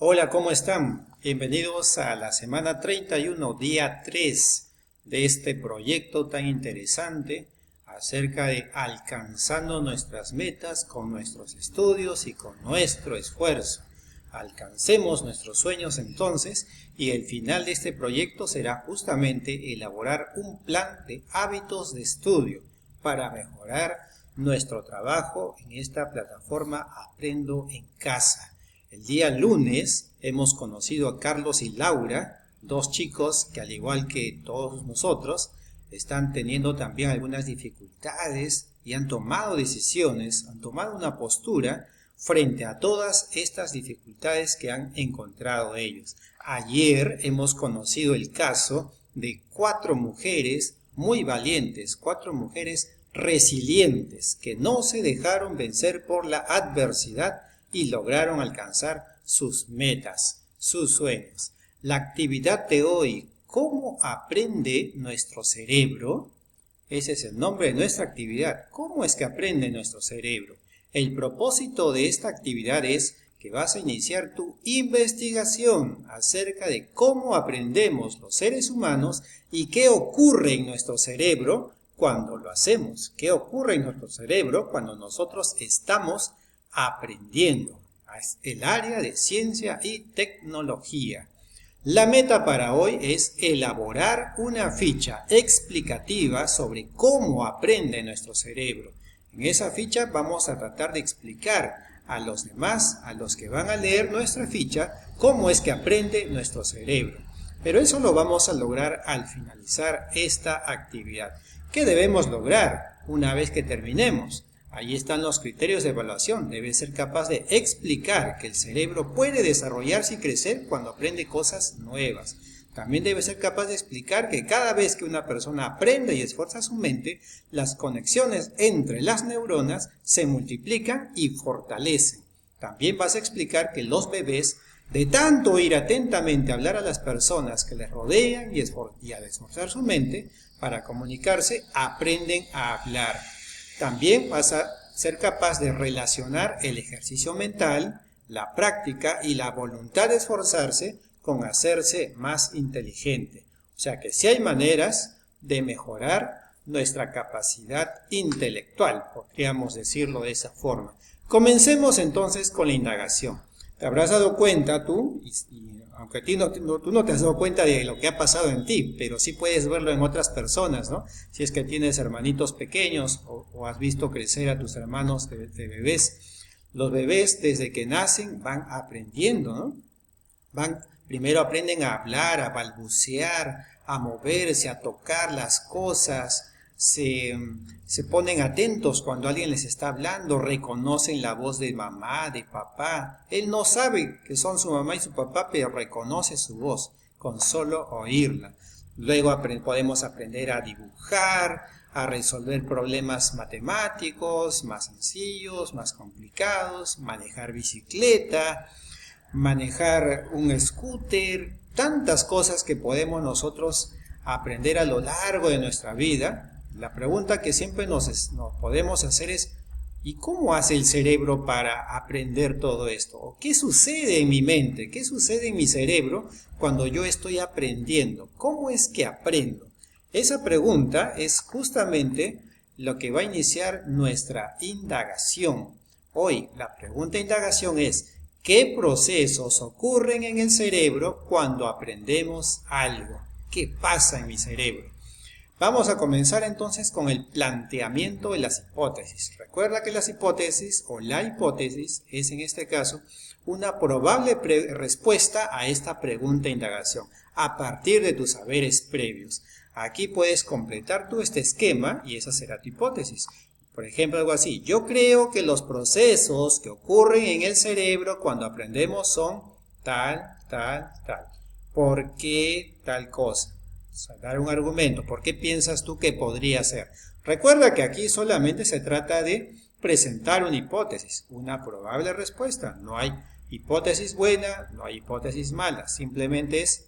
Hola, ¿cómo están? Bienvenidos a la semana 31, día 3 de este proyecto tan interesante acerca de alcanzando nuestras metas con nuestros estudios y con nuestro esfuerzo. Alcancemos nuestros sueños entonces y el final de este proyecto será justamente elaborar un plan de hábitos de estudio para mejorar nuestro trabajo en esta plataforma Aprendo en Casa. El día lunes hemos conocido a Carlos y Laura, dos chicos que al igual que todos nosotros están teniendo también algunas dificultades y han tomado decisiones, han tomado una postura frente a todas estas dificultades que han encontrado ellos. Ayer hemos conocido el caso de 4 mujeres muy valientes, 4 mujeres resilientes que no se dejaron vencer por la adversidad y lograron alcanzar sus metas, sus sueños. La actividad de hoy, ¿cómo aprende nuestro cerebro? Ese es el nombre de nuestra actividad. ¿Cómo es que aprende nuestro cerebro? El propósito de esta actividad es que vas a iniciar tu investigación acerca de cómo aprendemos los seres humanos y qué ocurre en nuestro cerebro cuando lo hacemos. ¿Qué ocurre en nuestro cerebro cuando nosotros estamos aprendiendo? Es el área de ciencia y tecnología. La meta para hoy es elaborar una ficha explicativa sobre cómo aprende nuestro cerebro. En esa ficha vamos a tratar de explicar a los demás, a los que van a leer nuestra ficha, cómo es que aprende nuestro cerebro. Pero eso lo vamos a lograr al finalizar esta actividad. ¿Qué debemos lograr una vez que terminemos? Ahí están los criterios de evaluación. Debe ser capaz de explicar que el cerebro puede desarrollarse y crecer cuando aprende cosas nuevas. También debe ser capaz de explicar que cada vez que una persona aprende y esfuerza su mente, las conexiones entre las neuronas se multiplican y fortalecen. También vas a explicar que los bebés, de tanto oír atentamente hablar a las personas que les rodean y al esforzar su mente para comunicarse, aprenden a hablar. También vas a ser capaz de relacionar el ejercicio mental, la práctica y la voluntad de esforzarse con hacerse más inteligente. O sea que sí hay maneras de mejorar nuestra capacidad intelectual, podríamos decirlo de esa forma. Comencemos entonces con la indagación. Te habrás dado cuenta tú, aunque tú no te has dado cuenta de lo que ha pasado en ti, pero sí puedes verlo en otras personas, ¿no? Si es que tienes hermanitos pequeños o has visto crecer a tus hermanos de bebés. Los bebés desde que nacen van aprendiendo, ¿no? Primero aprenden a hablar, a balbucear, a moverse, a tocar las cosas, se ponen atentos cuando alguien les está hablando, reconocen la voz de mamá, de papá. Él no sabe que son su mamá y su papá, pero reconoce su voz con solo oírla. Luego podemos aprender a dibujar, a resolver problemas matemáticos más sencillos, más complicados, manejar bicicleta, manejar un scooter, tantas cosas que podemos nosotros aprender a lo largo de nuestra vida. La pregunta que siempre nos podemos hacer es, ¿y cómo hace el cerebro para aprender todo esto? ¿O qué sucede en mi mente? ¿Qué sucede en mi cerebro cuando yo estoy aprendiendo? ¿Cómo es que aprendo? Esa pregunta es justamente lo que va a iniciar nuestra indagación. Hoy la pregunta de indagación es, ¿qué procesos ocurren en el cerebro cuando aprendemos algo? ¿Qué pasa en mi cerebro? Vamos a comenzar entonces con el planteamiento de las hipótesis. Recuerda que las hipótesis o la hipótesis es en este caso una probable respuesta a esta pregunta de indagación a partir de tus saberes previos. Aquí puedes completar tú este esquema y esa será tu hipótesis. Por ejemplo, algo así. Yo creo que los procesos que ocurren en el cerebro cuando aprendemos son tal. ¿Por qué tal cosa? O sea, dar un argumento. ¿Por qué piensas tú que podría ser? Recuerda que aquí solamente se trata de presentar una hipótesis, una probable respuesta. No hay hipótesis buena, no hay hipótesis mala. Simplemente es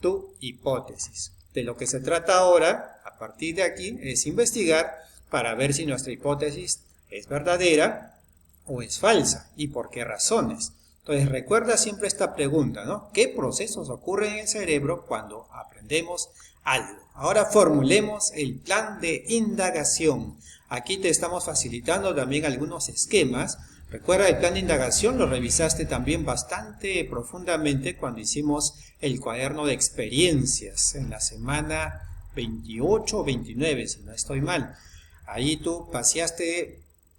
tu hipótesis. De lo que se trata ahora, a partir de aquí, es investigar para ver si nuestra hipótesis es verdadera o es falsa y por qué razones. Entonces recuerda siempre esta pregunta, ¿no? ¿Qué procesos ocurren en el cerebro cuando aprendemos algo? Ahora formulemos el plan de indagación. Aquí te estamos facilitando también algunos esquemas. Recuerda, el plan de indagación lo revisaste también bastante profundamente cuando hicimos el cuaderno de experiencias en la semana 28 o 29, si no estoy mal. Ahí tú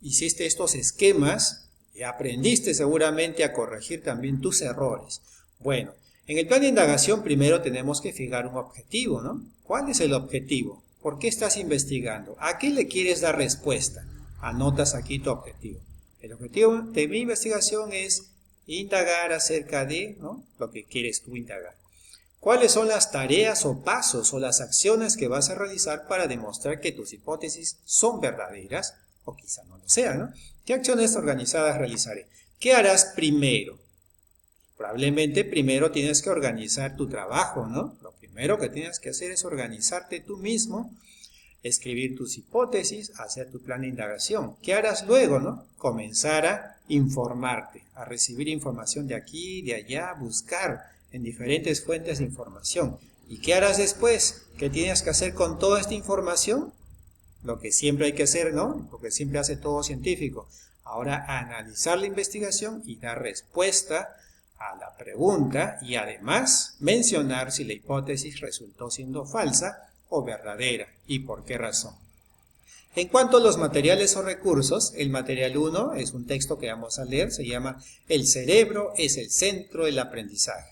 hiciste estos esquemas y aprendiste seguramente a corregir también tus errores. Bueno, en el plan de indagación primero tenemos que fijar un objetivo, ¿no? ¿Cuál es el objetivo? ¿Por qué estás investigando? ¿A qué le quieres dar respuesta? Anotas aquí tu objetivo. El objetivo de mi investigación es indagar acerca de, ¿no?, lo que quieres tú indagar. ¿Cuáles son las tareas o pasos o las acciones que vas a realizar para demostrar que tus hipótesis son verdaderas o quizá no lo sean, ¿no? ¿Qué acciones organizadas realizaré? ¿Qué harás primero? Probablemente primero tienes que organizar tu trabajo, ¿no? Lo primero que tienes que hacer es organizarte tú mismo, escribir tus hipótesis, hacer tu plan de indagación. ¿Qué harás luego, no? Comenzar a informarte, a recibir información de aquí, de allá, buscar en diferentes fuentes de información. ¿Y qué harás después? ¿Qué tienes que hacer con toda esta información? Lo que siempre hay que hacer, ¿no? Lo que siempre hace todo científico. Ahora analizar la investigación y dar respuesta a la pregunta y además mencionar si la hipótesis resultó siendo falsa o verdadera y por qué razón. En cuanto a los materiales o recursos, el material 1 es un texto que vamos a leer, se llama El cerebro es el centro del aprendizaje.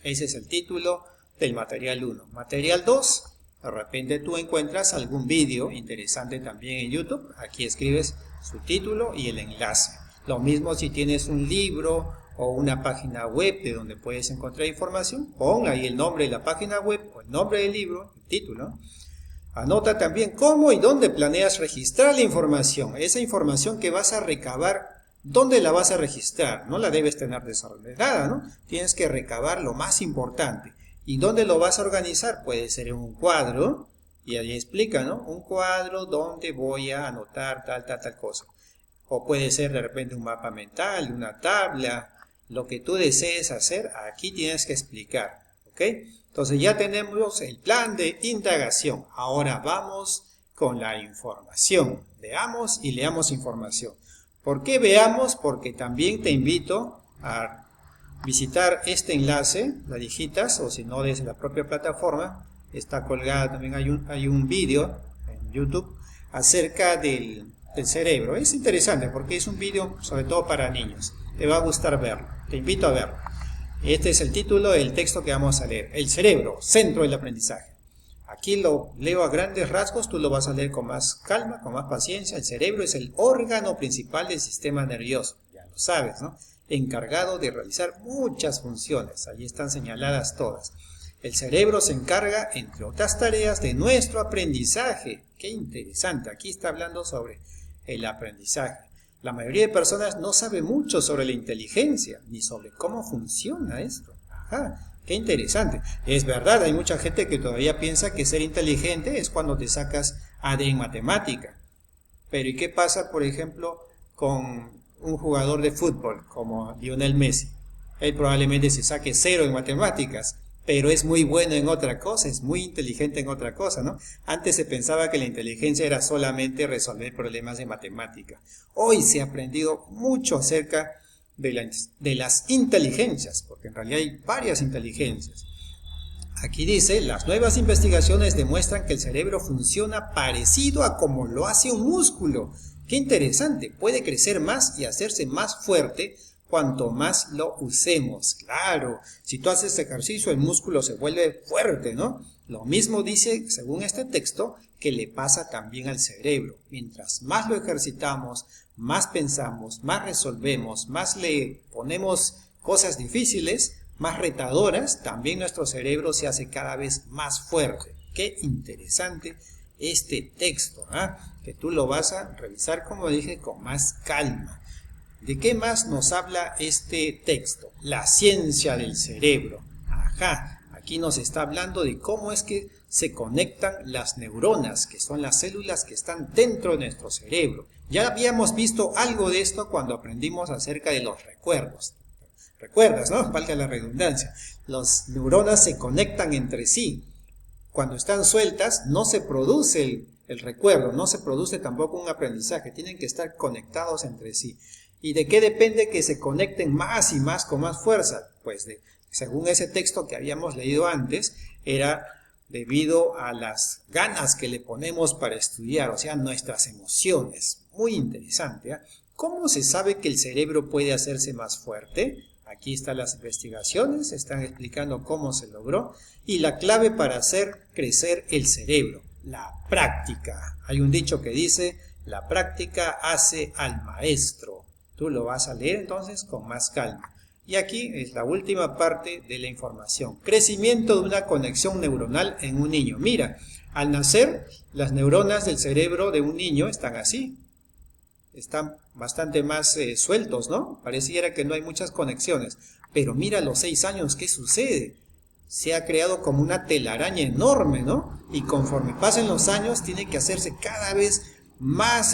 Ese es el título del material 1. Material 2, de repente tú encuentras algún vídeo interesante también en YouTube, aquí escribes su título y el enlace. Lo mismo si tienes un libro o una página web de donde puedes encontrar información, pon ahí el nombre de la página web o el nombre del libro, el título. Anota también cómo y dónde planeas registrar la información. Esa información que vas a recabar, ¿dónde la vas a registrar? No la debes tener desordenada, ¿no? Tienes que recabar lo más importante. ¿Y dónde lo vas a organizar? Puede ser en un cuadro, y ahí explica, ¿no? Un cuadro donde voy a anotar tal cosa. O puede ser de repente un mapa mental, una tabla, lo que tú desees hacer, aquí tienes que explicar, ¿ok? Entonces ya tenemos el plan de indagación. Ahora vamos con la información. Veamos y leamos información. ¿Por qué veamos? Porque también te invito a visitar este enlace, la digitas, o si no desde la propia plataforma, está colgada, también hay un vídeo en YouTube acerca del cerebro. Es interesante porque es un vídeo sobre todo para niños. Te va a gustar verlo, te invito a verlo. Este es el título del texto que vamos a leer. El cerebro, centro del aprendizaje. Aquí lo leo a grandes rasgos, tú lo vas a leer con más calma, con más paciencia. El cerebro es el órgano principal del sistema nervioso, ya lo sabes, ¿no? Encargado de realizar muchas funciones, allí están señaladas todas. El cerebro se encarga, entre otras tareas, de nuestro aprendizaje. Qué interesante, aquí está hablando sobre el aprendizaje. La mayoría de personas no sabe mucho sobre la inteligencia, ni sobre cómo funciona esto. Ajá, qué interesante. Es verdad, hay mucha gente que todavía piensa que ser inteligente es cuando te sacas AD en matemática. Pero ¿y qué pasa, por ejemplo, con un jugador de fútbol como Lionel Messi? Él probablemente se saque 0 en matemáticas, pero es muy bueno en otra cosa, es muy inteligente en otra cosa, ¿no? Antes se pensaba que la inteligencia era solamente resolver problemas de matemática. Hoy se ha aprendido mucho acerca de las inteligencias, porque en realidad hay varias inteligencias. Aquí dice, las nuevas investigaciones demuestran que el cerebro funciona parecido a como lo hace un músculo. Qué interesante, puede crecer más y hacerse más fuerte cuanto más lo usemos. Claro, si tú haces ejercicio, el músculo se vuelve fuerte, ¿no? Lo mismo dice, según este texto, que le pasa también al cerebro. Mientras más lo ejercitamos, más pensamos, más resolvemos, más le ponemos cosas difíciles, más retadoras, también nuestro cerebro se hace cada vez más fuerte. Qué interesante este texto, ¿eh? Que tú lo vas a revisar, como dije, con más calma. ¿De qué más nos habla este texto? La ciencia del cerebro. Ajá, aquí nos está hablando de cómo es que se conectan las neuronas, que son las células que están dentro de nuestro cerebro. Ya habíamos visto algo de esto cuando aprendimos acerca de los recuerdos. ¿Recuerdas, no? Valga la redundancia. Las neuronas se conectan entre sí. Cuando están sueltas, no se produce el recuerdo, no se produce tampoco un aprendizaje. Tienen que estar conectados entre sí. ¿Y de qué depende que se conecten más y más con más fuerza? Pues según ese texto que habíamos leído antes, era debido a las ganas que le ponemos para estudiar, o sea, nuestras emociones. Muy interesante, ¿eh? ¿Cómo se sabe que el cerebro puede hacerse más fuerte? Aquí están las investigaciones, están explicando cómo se logró. Y la clave para hacer crecer el cerebro, la práctica. Hay un dicho que dice, la práctica hace al maestro. Tú lo vas a leer entonces con más calma. Y aquí es la última parte de la información. Crecimiento de una conexión neuronal en un niño. Mira, al nacer, las neuronas del cerebro de un niño están así. Están bastante más sueltos, ¿no? Pareciera que no hay muchas conexiones. Pero mira a los 6 años, ¿qué sucede? Se ha creado como una telaraña enorme, ¿no? Y conforme pasen los años, tiene que hacerse cada vez más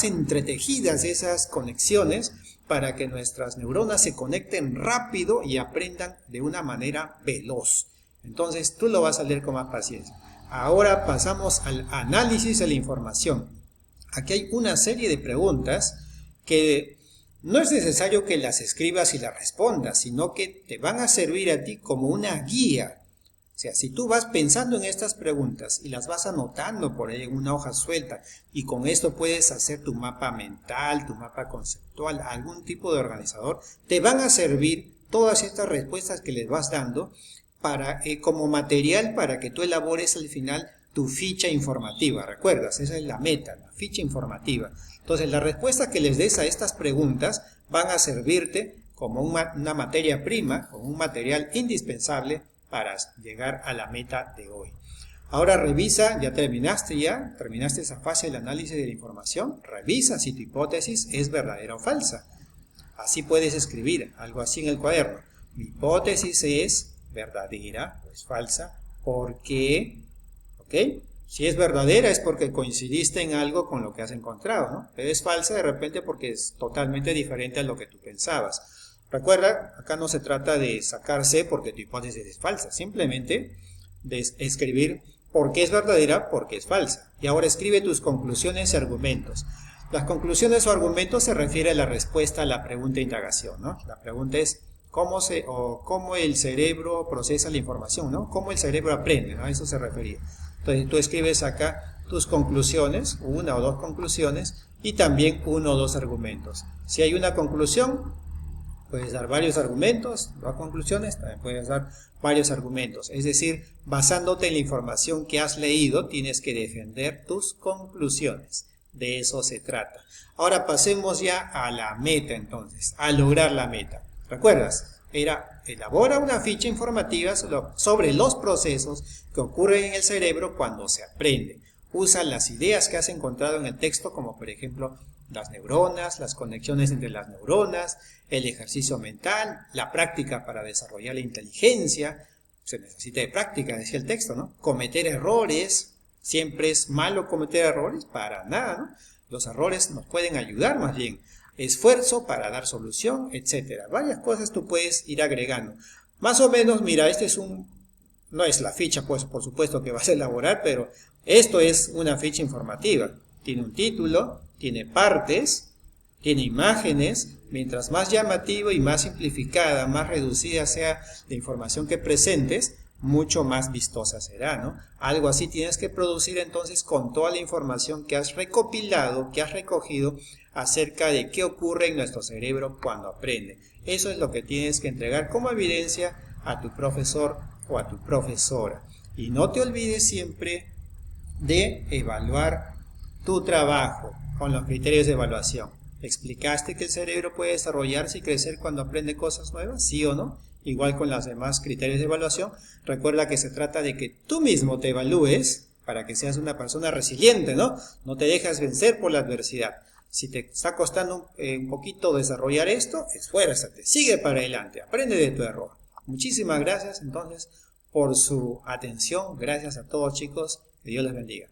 entretejidas esas conexiones para que nuestras neuronas se conecten rápido y aprendan de una manera veloz. Entonces, tú lo vas a leer con más paciencia. Ahora pasamos al análisis de la información. Aquí hay una serie de preguntas que no es necesario que las escribas y las respondas, sino que te van a servir a ti como una guía. O sea, si tú vas pensando en estas preguntas y las vas anotando por ahí en una hoja suelta y con esto puedes hacer tu mapa mental, tu mapa conceptual, algún tipo de organizador, te van a servir todas estas respuestas que les vas dando como material para que tú elabores al final tu ficha informativa. ¿Recuerdas? Esa es la meta, la ficha informativa. Entonces, las respuestas que les des a estas preguntas van a servirte como una materia prima, como un material indispensable para llegar a la meta de hoy. Ahora revisa, terminaste esa fase del análisis de la información, revisa si tu hipótesis es verdadera o falsa. Así puedes escribir algo así en el cuaderno. Mi hipótesis es verdadera o es falsa, ¿por qué? ¿Ok? Si es verdadera es porque coincidiste en algo con lo que has encontrado, ¿no? Pero es falsa de repente porque es totalmente diferente a lo que tú pensabas. Recuerda, acá no se trata de sacar C porque tu hipótesis es falsa, simplemente de escribir por qué es verdadera, por qué es falsa. Y ahora escribe tus conclusiones y argumentos. Las conclusiones o argumentos se refiere a la respuesta a la pregunta de indagación, ¿no? La pregunta es cómo el cerebro procesa la información, ¿no? Cómo el cerebro aprende, ¿no? A eso se refería. Entonces tú escribes acá tus conclusiones, una o dos conclusiones, y también uno o dos argumentos. Si hay una conclusión, puedes dar varios argumentos, dos conclusiones, también puedes dar varios argumentos. Es decir, basándote en la información que has leído, tienes que defender tus conclusiones. De eso se trata. Ahora pasemos ya a la meta entonces, a lograr la meta. ¿Recuerdas? Elabora una ficha informativa sobre los procesos que ocurren en el cerebro cuando se aprende. Usa las ideas que has encontrado en el texto, como por ejemplo las neuronas, las conexiones entre las neuronas, el ejercicio mental, la práctica para desarrollar la inteligencia. Se necesita de práctica, decía el texto, ¿no? Cometer errores. ¿Siempre es malo cometer errores? Para nada, ¿no? Los errores nos pueden ayudar más bien. Esfuerzo para dar solución, etcétera. Varias cosas tú puedes ir agregando. Más o menos, mira, no es la ficha, pues por supuesto que vas a elaborar, pero esto es una ficha informativa. Tiene un título, tiene partes, tiene imágenes. Mientras más llamativo y más simplificada, más reducida sea la información que presentes, mucho más vistosa será, ¿no? Algo así tienes que producir entonces con toda la información que has recopilado, que has recogido acerca de qué ocurre en nuestro cerebro cuando aprende. Eso es lo que tienes que entregar como evidencia a tu profesor o a tu profesora. Y no te olvides siempre de evaluar tu trabajo con los criterios de evaluación. ¿Explicaste que el cerebro puede desarrollarse y crecer cuando aprende cosas nuevas? ¿Sí o no? Igual con los demás criterios de evaluación. Recuerda que se trata de que tú mismo te evalúes para que seas una persona resiliente, ¿no? No te dejas vencer por la adversidad. Si te está costando un poquito desarrollar esto, esfuérzate, sigue para adelante, aprende de tu error. Muchísimas gracias entonces por su atención. Gracias a todos, chicos. Que Dios les bendiga.